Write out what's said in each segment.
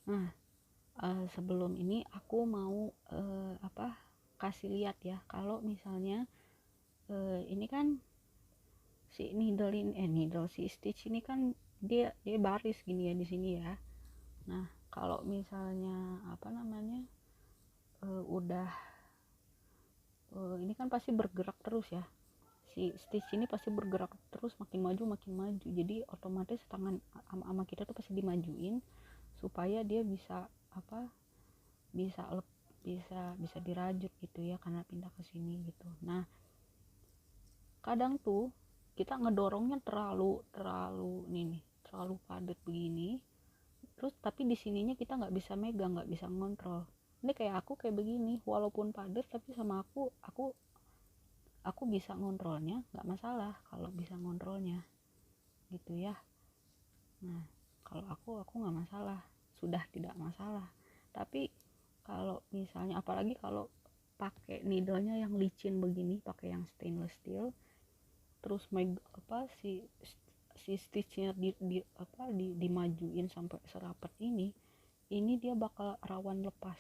Nah, sebelum ini aku mau kasih lihat ya, kalau misalnya ini kan si needle si stitch ini kan dia baris gini ya di sini ya. Nah, kalau misalnya udah ini kan pasti bergerak terus ya, si stitch ini pasti bergerak terus, makin maju, jadi otomatis tangan ama kita tuh pasti dimajuin supaya dia bisa bisa bisa dirajut gitu ya, karena pindah ke sini gitu. Nah, kadang tuh kita ngedorongnya terlalu terlalu terlalu padat begini, terus tapi di sininya kita nggak bisa megang, nggak bisa ngontrol. Ini kayak aku kayak begini, walaupun padat tapi sama aku bisa ngontrolnya, nggak masalah kalau bisa ngontrolnya gitu ya. Nah, kalau aku nggak masalah, sudah tidak masalah. Tapi kalau misalnya apalagi kalau pakai needle-nya yang licin begini, pakai yang stainless steel, terus si stitch-nya dimajuin sampai serapat ini dia bakal rawan lepas,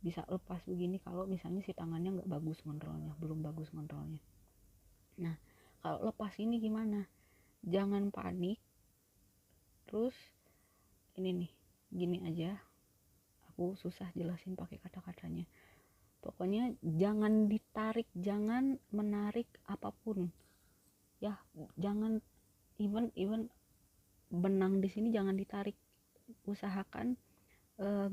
bisa lepas begini kalau misalnya si tangannya belum bagus kontrolnya. Nah, kalau lepas ini gimana? Jangan panik. Terus ini nih, gini aja, aku susah jelasin pakai kata-katanya. Pokoknya jangan ditarik, jangan menarik apapun ya, jangan even benang di sini jangan ditarik. Usahakan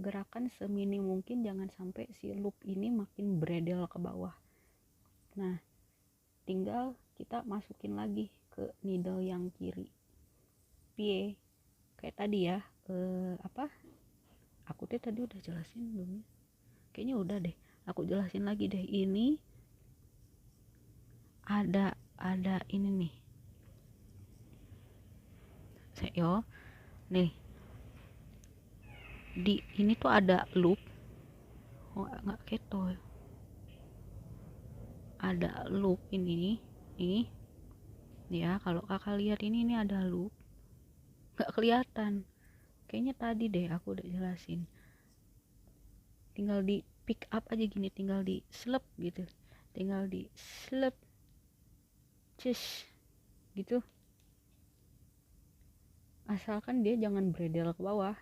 gerakan seminim mungkin, jangan sampai si loop ini makin bredel ke bawah. Nah, tinggal kita masukin lagi ke needle yang kiri. Pie kayak tadi ya, aku tadi udah jelasin belum ya? Kayaknya udah deh, aku jelasin lagi deh. Ini ada ini nih, saya nih, di ini tuh ada loop. Nggak keto ya, ada loop ini ya. Kalau kakak lihat ini ada loop, nggak kelihatan kayaknya tadi deh aku udah jelasin. Tinggal di pick up aja gini, tinggal di slep gitu, tinggal di slep cus gitu, asalkan dia jangan bredel ke bawah.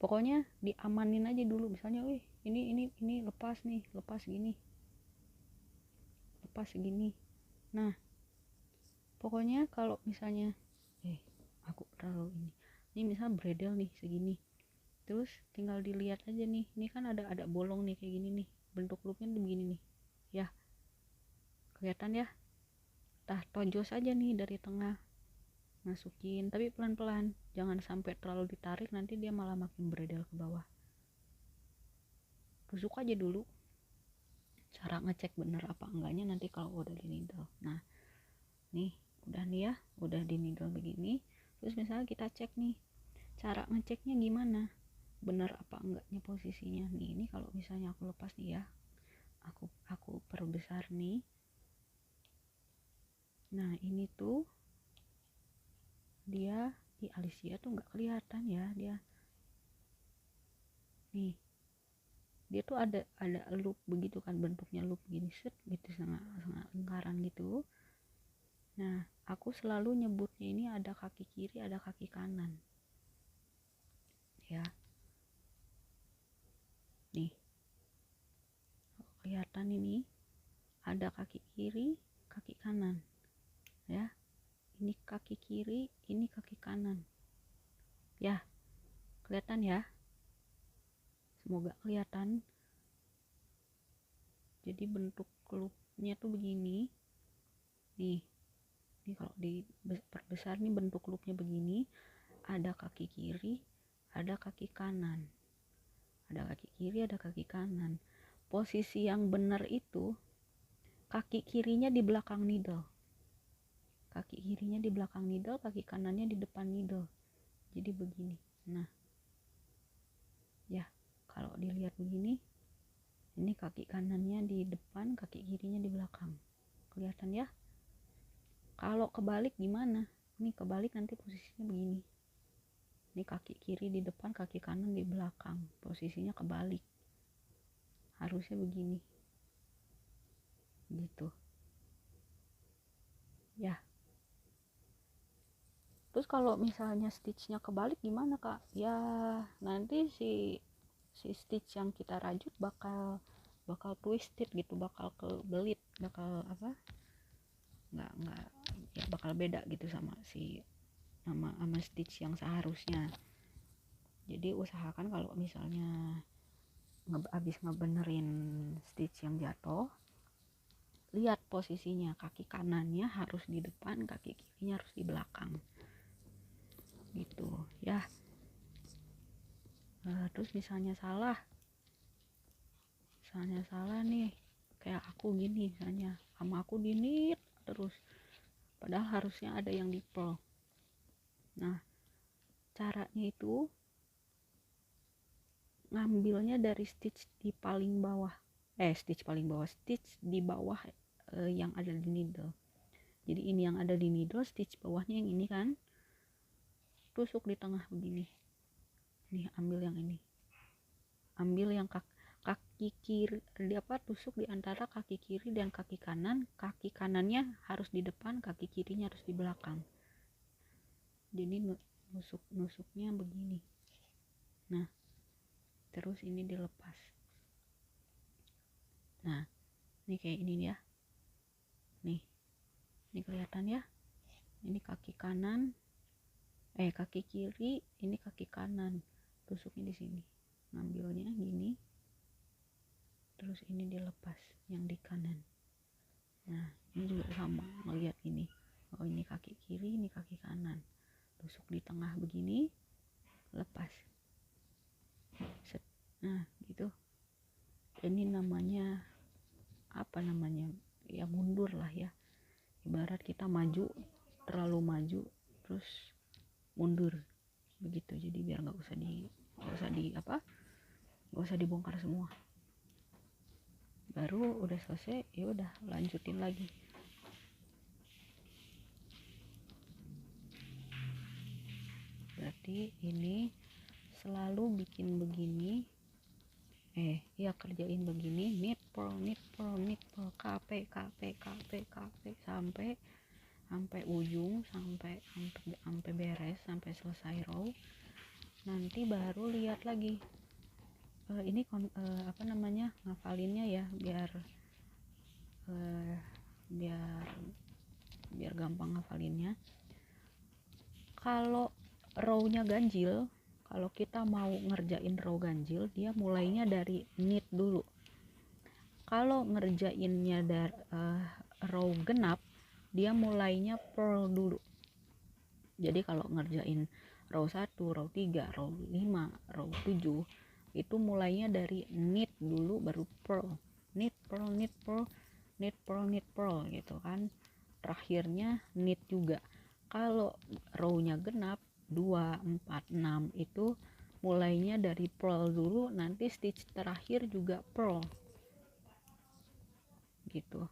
Pokoknya diamanin aja dulu, misalnya wih ini lepas nih, lepas segini. Nah, pokoknya kalau misalnya aku terlalu ini misal bredel nih segini, terus tinggal dilihat aja nih, ini kan ada bolong nih kayak gini nih, bentuk loopnya begini nih ya, kelihatan ya. Tojos aja nih dari tengah, masukin tapi pelan-pelan, jangan sampai terlalu ditarik, nanti dia malah makin bredel ke bawah. Tusuk aja dulu, cara ngecek bener apa enggaknya nanti kalau udah di needle. Nah, nih udah nih ya, udah di needle begini. Terus misalnya kita cek nih, cara ngeceknya gimana, bener apa enggaknya posisinya nih. Ini kalau misalnya aku lepas nih ya, aku perbesar nih. Nah, ini tuh dia di Alicia tuh nggak kelihatan ya, dia nih, dia tuh ada loop begitu kan, bentuknya loop gini set gitu, setengah lingkaran gitu. Nah, aku selalu nyebutnya ini ada kaki kiri, ada kaki kanan ya. Nih, kelihatan ini ada kaki kiri, kaki kanan ya. Ini kaki kiri, ini kaki kanan ya, kelihatan ya, semoga kelihatan. Jadi bentuk loopnya tuh begini nih. Ini kalau di perbesar nih, bentuk loopnya begini, ada kaki kiri, ada kaki kanan, ada kaki kiri, ada kaki kanan. Posisi yang benar itu kaki kirinya di belakang needle, kaki kirinya di belakang needle, kaki kanannya di depan needle, jadi begini. Nah ya, kalau dilihat begini, ini kaki kanannya di depan, kaki kirinya di belakang, kelihatan ya. Kalau kebalik gimana? Ini kebalik nanti posisinya begini. Ini kaki kiri di depan, kaki kanan di belakang, posisinya kebalik, harusnya begini gitu ya. Terus kalau misalnya stitchnya kebalik gimana kak? Ya nanti si stitch yang kita rajut bakal twisted gitu, bakal kebelit, bakal apa, nggak ya, bakal beda gitu sama sama stitch yang seharusnya. Jadi usahakan kalau misalnya habis ngebenerin stitch yang jatuh, lihat posisinya, kaki kanannya harus di depan, kaki kirinya harus di belakang gitu ya. Terus misalnya salah nih, kayak aku gini misalnya, sama aku dinit terus, padahal harusnya ada yang di purl. Nah caranya itu ngambilnya dari stitch di paling bawah, stitch di bawah yang ada di needle. Jadi ini yang ada di needle, stitch bawahnya yang ini kan, tusuk di tengah begini nih, ambil yang ini, ambil yang kaki kiri, tusuk di antara kaki kiri dan kaki kanan. Kaki kanannya harus di depan, kaki kirinya harus di belakang. Jadi nusuknya begini. Nah terus ini dilepas. Nah ini kayak ini ya, nih ini kelihatan ya, ini kaki kanan, kaki kiri, ini kaki kanan, tusuknya di sini, ngambilnya gini, terus ini dilepas yang di kanan. Nah ini juga sama, ngelihat ini, oh ini kaki kiri, ini kaki kanan, tusuk di tengah begini, lepas. Set. Nah gitu. Ini namanya apa namanya ya, mundur lah ya, ibarat kita maju, terlalu maju terus mundur begitu. Jadi biar nggak usah dibongkar semua, baru udah selesai ya udah lanjutin lagi. Berarti ini selalu bikin begini, kerjain begini, knit purl KP sampai ujung, sampai beres, sampai selesai row. Nanti baru lihat lagi, ini ngafalinnya ya, biar gampang ngafalinnya. Kalau row-nya ganjil, kalau kita mau ngerjain row ganjil, dia mulainya dari knit dulu. Kalau ngerjainnya dari row genap, dia mulainya purl dulu. Jadi kalau ngerjain row 1, row 3, row 5, row 7, itu mulainya dari knit dulu baru purl. Knit purl gitu kan. Terakhirnya knit juga. Kalau row-nya genap 2, 4, 6 itu mulainya dari purl dulu, nanti stitch terakhir juga purl gitu.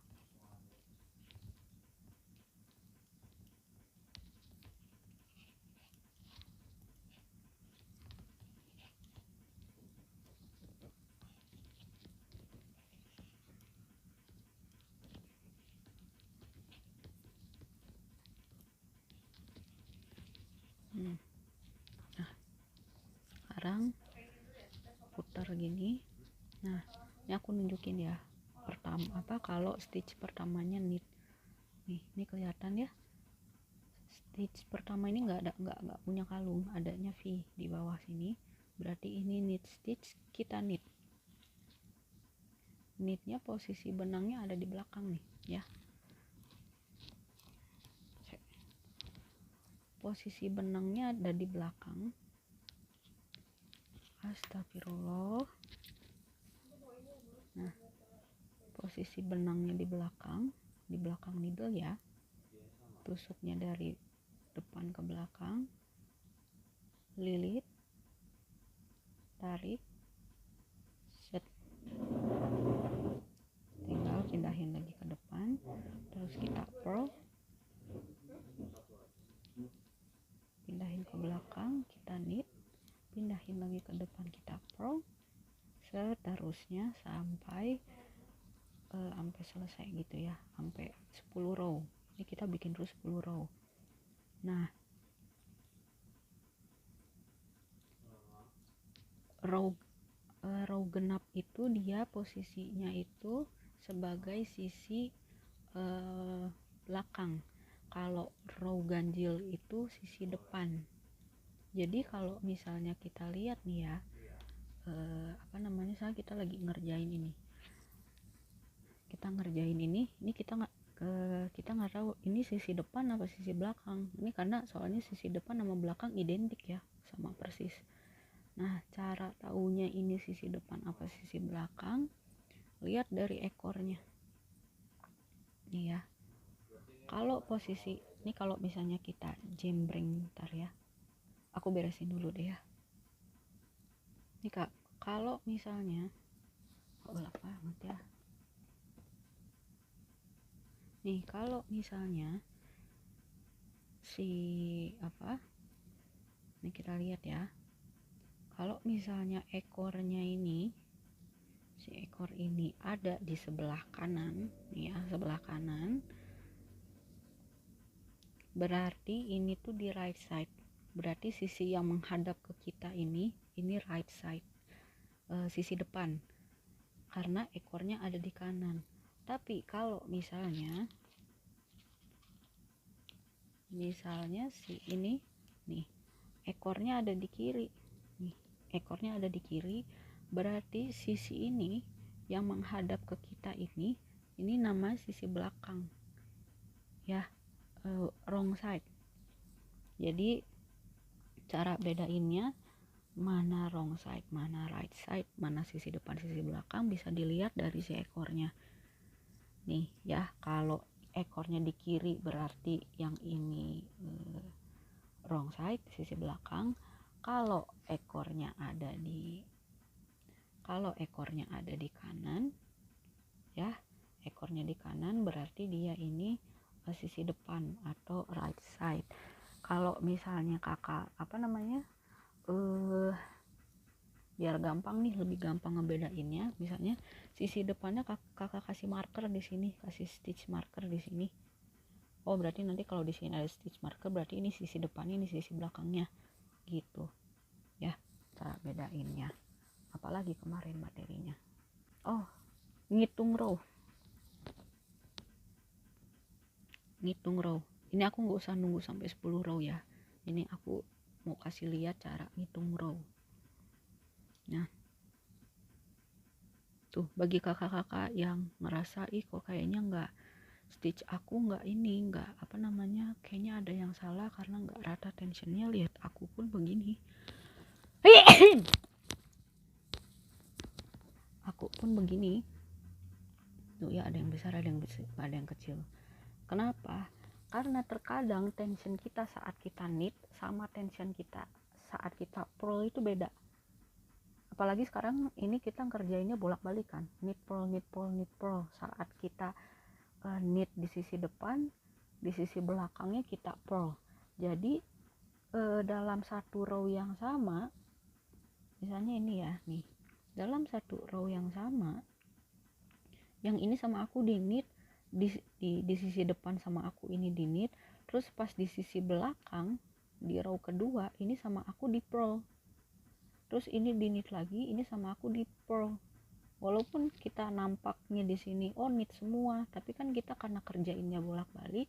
Nah sekarang putar gini. Nah ini aku nunjukin ya, kalau stitch pertamanya knit nih, ini kelihatan ya, stitch pertama ini nggak punya kalung, adanya V di bawah sini, berarti ini knit stitch, kita knitnya posisi benangnya ada di belakang nih ya, posisi benangnya ada di belakang. Astagfirullah. Nah posisi benangnya di belakang needle ya, tusuknya dari depan ke belakang, lilit, tarik, set, tinggal pindahin lagi ke depan, terus kita purl, seterusnya sampai selesai gitu ya, sampai 10 row. Ini kita bikin terus 10 row. Nah, row genap itu dia posisinya itu sebagai sisi belakang. Kalau row ganjil itu sisi depan. Jadi kalau misalnya kita lihat nih ya, misalnya kita lagi ngerjain ini, ini kita nggak tahu ini sisi depan apa sisi belakang. Ini karena soalnya sisi depan sama belakang identik ya, sama persis. Nah, cara taunya ini sisi depan apa sisi belakang, lihat dari ekornya nih ya. Kalau posisi ini, kalau misalnya kita jembreng, ntar ya, aku beresin dulu deh ya. Ini kak, kalau misalnya gelap banget ya nih, kalau misalnya ini kita lihat ya, kalau misalnya ekornya ini, si ekor ini ada di sebelah kanan nih ya, sebelah kanan, berarti ini tuh di right side. Berarti sisi yang menghadap ke kita ini right side, sisi depan, karena ekornya ada di kanan. Tapi kalau misalnya si ini nih, ekornya ada di kiri nih, ekornya ada di kiri, berarti sisi ini yang menghadap ke kita ini nama sisi belakang ya, wrong side. Jadi cara bedainnya mana wrong side, mana right side, mana sisi depan, sisi belakang, bisa dilihat dari si ekornya nih ya. Kalau ekornya di kiri berarti yang ini wrong side, sisi belakang. Kalau ekornya ada di kanan ya, ekornya di kanan berarti dia ini sisi depan atau right side. Kalau misalnya kakak biar gampang nih, lebih gampang ngebedainnya, misalnya sisi depannya kakak kasih marker di sini, kasih stitch marker di sini. Oh, berarti nanti kalau di sini ada stitch marker berarti ini sisi depannya, ini sisi belakangnya gitu ya, cara bedainnya. Apalagi kemarin materinya, oh, ngitung row. Ini aku nggak usah nunggu sampai 10 row ya, ini aku mau kasih lihat cara ngitung row. Nah tuh, bagi kakak-kakak yang ngerasa kok kayaknya nggak stitch aku kayaknya ada yang salah karena nggak rata tensionnya, lihat aku pun begini. Aku pun begini tuh ya, ada yang besar, ada yang kecil. Kenapa? Karena terkadang tension kita saat kita knit sama tension kita saat kita purl itu beda. Apalagi sekarang ini kita kerjainnya bolak-balik kan, knit purl. Saat kita knit di sisi depan, di sisi belakangnya kita purl. Jadi dalam satu row yang sama, misalnya ini ya nih, dalam satu row yang sama, yang ini sama aku di knit di sisi depan, sama aku ini di knit, terus pas di sisi belakang di row kedua ini sama aku di purl, terus ini di knit lagi, ini sama aku di purl. Walaupun kita nampaknya di sini knit semua, tapi kan kita karena kerjainnya bolak-balik,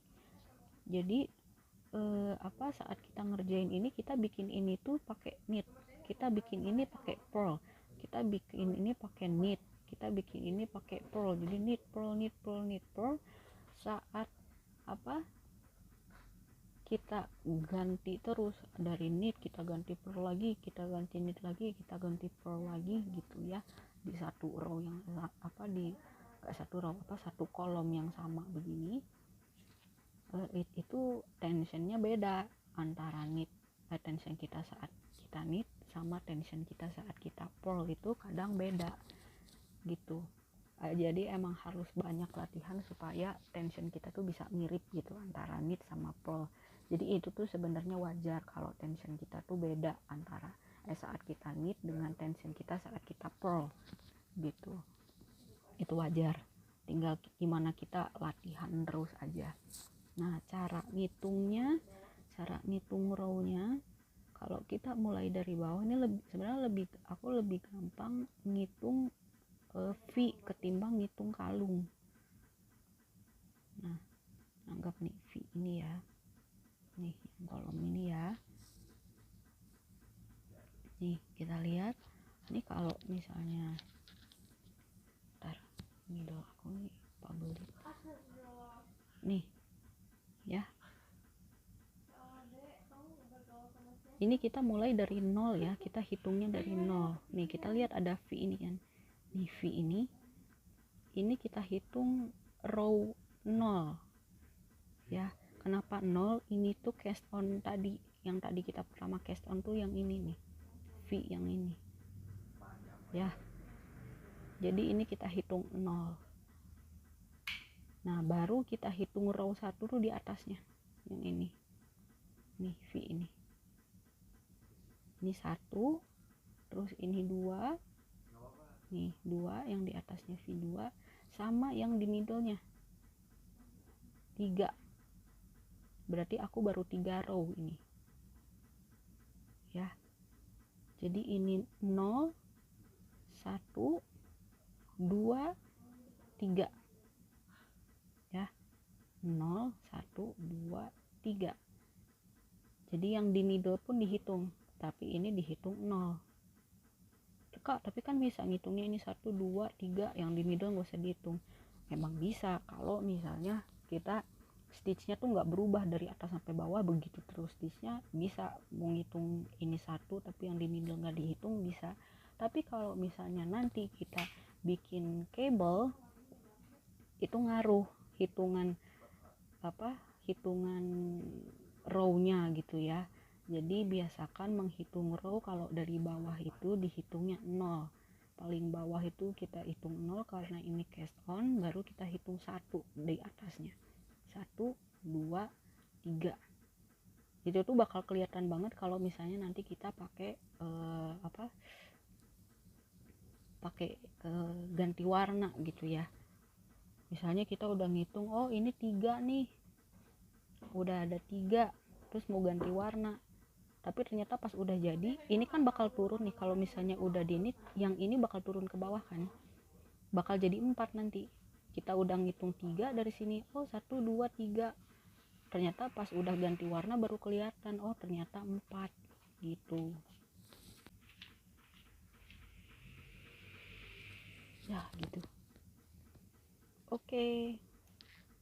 jadi saat kita ngerjain ini, kita bikin ini tuh pakai knit, kita bikin ini pakai purl, kita bikin ini pakai knit, kita bikin ini pakai purl. Jadi knit purl. Saat kita ganti terus dari knit, kita ganti purl lagi, kita ganti knit lagi, kita ganti purl lagi gitu ya, di satu row yang satu kolom yang sama begini. Itu tensionnya beda antara knit, tension kita saat kita knit sama tension kita saat kita purl itu kadang beda gitu. Jadi emang harus banyak latihan supaya tension kita tuh bisa mirip gitu antara knit sama purl. Jadi itu tuh sebenarnya wajar kalau tension kita tuh beda antara saat kita knit dengan tension kita saat kita purl gitu. Itu wajar, tinggal gimana kita latihan terus aja. Nah, cara ngitung row-nya, kalau kita mulai dari bawah ini sebenarnya aku lebih gampang ngitung V ketimbang ngitung kalung. Nah, anggap nih V ini ya, nih kolom ini ya, nih kita lihat ini kalau misalnya ini dong, aku nih public nih ya, ini kita mulai dari 0 ya, kita hitungnya dari 0. Nih kita lihat ada V ini kan, nih V ini kita hitung row 0 ya. Kenapa 0? Ini tuh cast on tadi, yang tadi kita pertama cast on tuh yang ini nih, V yang ini ya. Jadi ini kita hitung 0. Nah, baru kita hitung row 1 tuh di atasnya, yang ini nih, V ini 1, terus ini 2, nih 2 yang di atasnya V2, sama yang di middle-nya 3. Berarti aku baru 3 row ini ya. Jadi ini 0 1 2 3 ya, 0 1 2 3. Jadi yang di middle pun dihitung, tapi ini dihitung 0. Kak, tapi kan bisa ngitungnya ini 1 2 3, yang di middle nggak usah dihitung. Memang bisa kalau misalnya kita stitchnya tuh nggak berubah dari atas sampai bawah begitu terus, stitchnya bisa mau ngitung ini 1 tapi yang di middle nggak dihitung bisa. Tapi kalau misalnya nanti kita bikin cable, itu ngaruh hitungan row-nya gitu ya. Jadi biasakan menghitung row kalau dari bawah itu dihitungnya 0. Paling bawah itu kita hitung 0 karena ini cast on, baru kita hitung 1 di atasnya. 1 2 3. Itu tuh bakal kelihatan banget kalau misalnya nanti kita pakai ganti warna gitu ya. Misalnya kita udah ngitung, oh ini 3 nih, udah ada 3, terus mau ganti warna, tapi ternyata pas udah jadi ini kan bakal turun nih. Kalau misalnya udah dinit, yang ini bakal turun ke bawah kan, bakal jadi 4 nanti. Kita udah ngitung 3 dari sini, oh 1 2 3, ternyata pas udah ganti warna baru kelihatan, oh ternyata 4 gitu ya gitu. Oke.